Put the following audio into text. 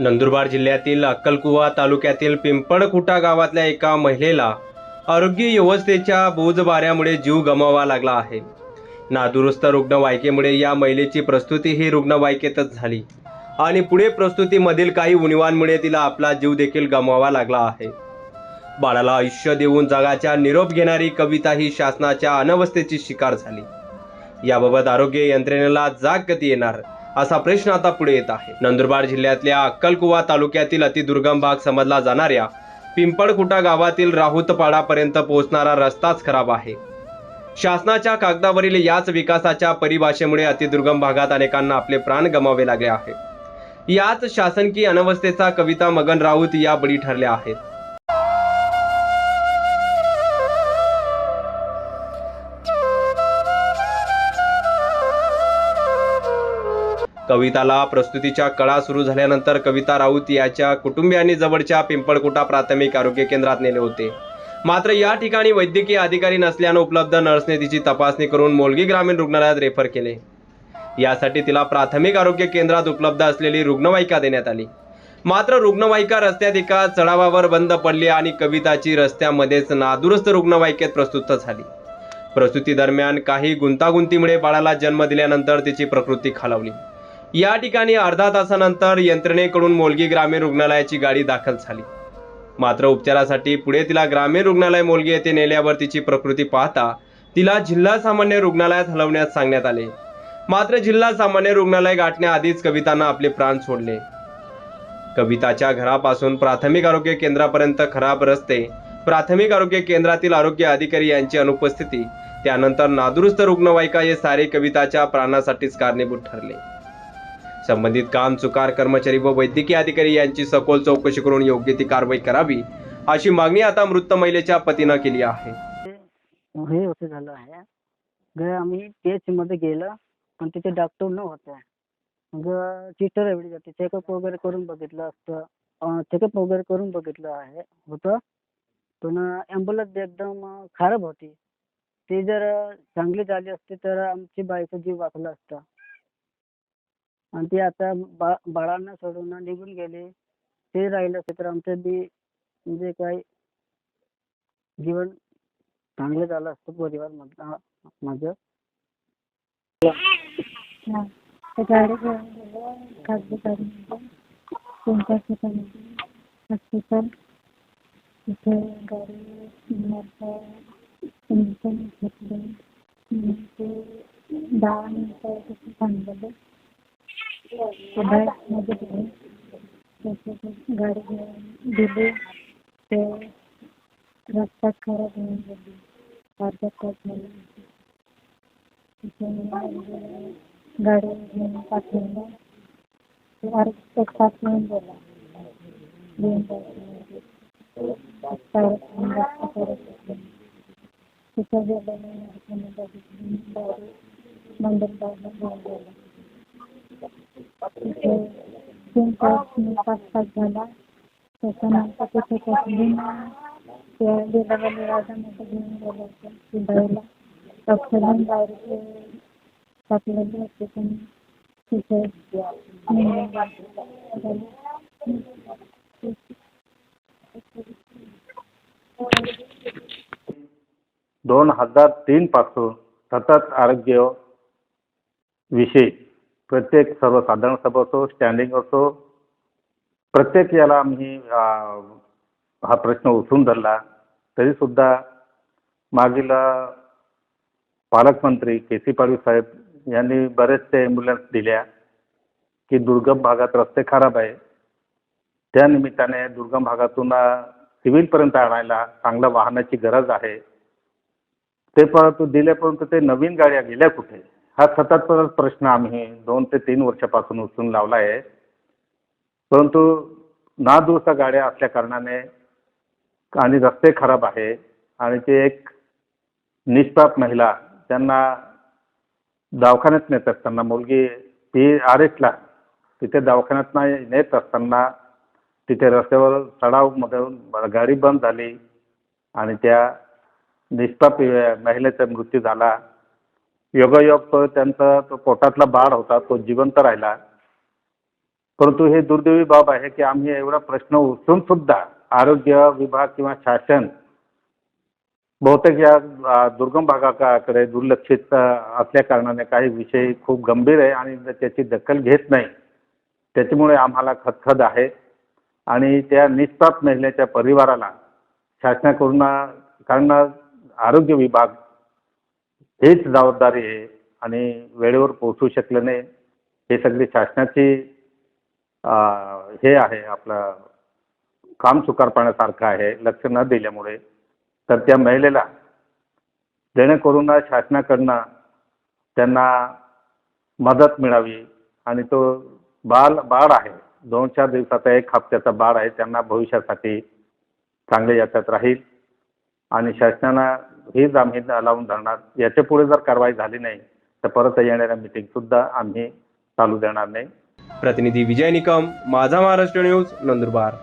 नंदुरबार जिल्ह्यातील अक्कलकुवा तालुक्यातील पिंपळखुटा गावातल्या एका महिलेला आरोग्य व्यवस्थेच्या बोजबाऱ्यामुळे जीव गमवावा लागला आहे. नादुरुस्त रुग्णवाहिकेमुळे या महिलेची प्रसूती ही रुग्णवाहिकेतच झाली आणि पुढे प्रसूतीमधील काही उणीवांमुळे तिला आपला जीव देखील गमवावा लागला आहे. बाळाला आयुष्य देऊन जगाच्या निरोप घेणारी कविता ही शासनाच्या अनवस्थेची शिकार झाली. याबाबत आरोग्य यंत्रणेला जाग कधी येणार असा प्रश्न आता पुढे येत आहे. नंदुरबार जिल्ह्यातल्या अक्कलकुवा तालुक्यातील अतिदुर्गम भाग समजला जाणाऱ्या पिंपळखुटा गावातील राहुतपाडापर्यंत पोहोचणारा रस्ताच खराब आहे. शासनाच्या कागदावरील याच विकासाच्या परिभाषेमुळे अतिदुर्गम भागात अनेकांना आपले प्राण गमावे लागले आहे. याच शासकीय अनवस्थेचा कविता मगन राऊत या बळी ठरल्या आहेत. कविताला प्रस्तुतीच्या कळा सुरू झाल्यानंतर कविता राऊत याच्या कुटुंबियांनी जवळच्या पिंपळखुटा प्राथमिक आरोग्य केंद्रात नेले होते. मात्र या ठिकाणी वैद्यकीय अधिकारी नसल्याने उपलब्ध नर्सने तिची तपासणी करून मोलगी ग्रामीण रुग्णालयात रेफर केले. यासाठी तिला प्राथमिक आरोग्य केंद्रात उपलब्ध असलेली रुग्णवाहिका देण्यात आली. मात्र रुग्णवाहिका रस्त्यात एका चढावावर बंद पडली आणि कविताची रस्त्यामध्येच नादुरुस्त रुग्णवाहिकेत प्रस्तुत झाली. प्रसूती दरम्यान काही गुंतागुंतीमुळे बाळाला जन्म दिल्यानंतर तिची प्रकृती खालावली. या ठिकाणी अर्धा तासानंतर यंत्रणेकडून मोलगी ग्रामीण रुग्णालयाची गाडी दाखल झाली. मात्र उपचारासाठी पुढे तिला ग्रामीण रुग्णालय मोलगी येथे नेल्यावर तिची प्रकृती पाहता तिला जिल्हा सामान्य रुग्णालयात हलवण्यास सांगण्यात आले. मात्र जिल्हा सामान्य रुग्णालय गाठण्याआधीच कवितानं आपले प्राण सोडले. कविताच्या घरापासून प्राथमिक आरोग्य केंद्रापर्यंत खराब रस्ते, प्राथमिक आरोग्य केंद्रातील आरोग्य अधिकारी यांची अनुपस्थिती, त्यानंतर नादुरुस्त रुग्णवाहिका हे सारे कविताच्या प्राणासाठीच कारणीभूत ठरले. संबंधित कामचुकार कर्मचारी व वैद्यकीय अधिकारी यांची सखोल चौकशी करून योग्य ती कारवाई करावी अशी मागणी आता मृत महिलेच्या पतीनं केली आहे. हे होतं झालं आहे आम्ही PH मध्ये गेलं पण तिथे डॉक्टर न होते. मग चिटर एवढी जाते चेकअप वगैरे करून बघितलं असतं, चेकअप वगैरे करून बघितलं आहे होतं, पण ॲम्ब्युलन्स एकदम खराब होती. ती जर चांगली झाली असती तर आमची बाईचा जीव वाचला असता. आणि ती आता बाळांना सोडून निघून गेली. ते राहिलं असतं तर आमचं बी म्हणजे काय जीवन चांगलं झालं असतं परिवार माझं. गाडी घेऊन गेलो खाजगी गाडीमध्ये कोणत्या ठिकाणी हॉस्पिटल तिथे गाडी इंजेक्शन घेतले. ते 10 मिनिटं तिथे थांबलेले. मध्ये दिले गाडी घेऊन दिली. ते रस्ता खराब होऊन गेली. अर्धा तास झाला तिथे गाडी घेऊन पाठवलं. एक तास येऊन गेला. तिथं गेल्याने नंदुरबारला घेऊन गेला. तिथे 3 तास 5 तास झाला. त्याच्यानंतर तिथे कसली त्या डिलेवरी राजामध्ये घेऊन गेलं होतं. ती बाईला डॉक्टरांनी बाहेर टाकलेली होती पण तिथे 2003 पासून सतत आरोग्य विषयी प्रत्येक सर्वसाधारण सभा असो, स्टँडिंग असो, प्रत्येक याला आम्ही हा प्रश्न उचलून धरला. तरी सुद्धा मागील पालकमंत्री KC पाडवी साहेब यांनी बरेचसे ॲम्ब्युलन्स दिल्या की दुर्गम भागात रस्ते खराब आहे, त्या निमित्ताने दुर्गम भागातून सिव्हिलपर्यंत आणायला चांगल्या वाहनाची गरज आहे. ते परंतु दिले, परंतु ते नवीन गाड्या गेल्या कुठे हा सतत प्रश्न आम्ही 2 ते 3 वर्षापासून उचलून लावला आहे. परंतु नादुरुस्त गाड्या असल्या कारणाने आणि रस्ते खराब आहे आणि ते एक निष्पाप महिला त्यांना दवाखान्यात नेत असताना मुलगी PRSला तिथे दवाखान्यात नेत असताना तिथे रस्त्यावर चढावमधून गाडी बंद झाली आणि त्या निष्पाप महिलेचा मृत्यू झाला. योगायोग तो त्यांचा तो पोटातला बाळ होता तो जिवंत राहिला. परंतु हे दुर्दैवी बाब आहे की आम्ही एवढा प्रश्न उचलून सुद्धा आरोग्य विभाग किंवा शासन बहुतेक या दुर्गम भागाकडे दुर्लक्षित असल्या कारणाने काही विषय खूप गंभीर आहे आणि त्याची दखल घेत नाही. त्याच्यामुळे आम्हाला खदखद आहे आणि त्या निष्पाप महिलेच्या परिवाराला शासनाकडून, कारण आरोग्य विभाग हेच जबाबदारी आहे आणि वेळेवर पोहोचू शकले नाही. हे सगळी शासनाची हे आहे, आपलं काम चुकारपणासारखं आहे लक्ष न दिल्यामुळे. तर त्या महिलेला जेणेकरून शासनाकडनं त्यांना मदत मिळावी आणि तो बाळ आहे 2-4 दिवसाचा, 1 हप्त्याचा बाळ आहे, त्यांना भविष्यासाठी चांगले याच्यात राहील आणि शासनानं ही जामीन लावून धरणार. याच्या पुढे जर कारवाई झाली नाही तर परत येणाऱ्या मीटिंग सुद्धा आम्ही चालू देणार नाही. प्रतिनिधी विजय निकम, माझा महाराष्ट्र न्यूज, नंदुरबार.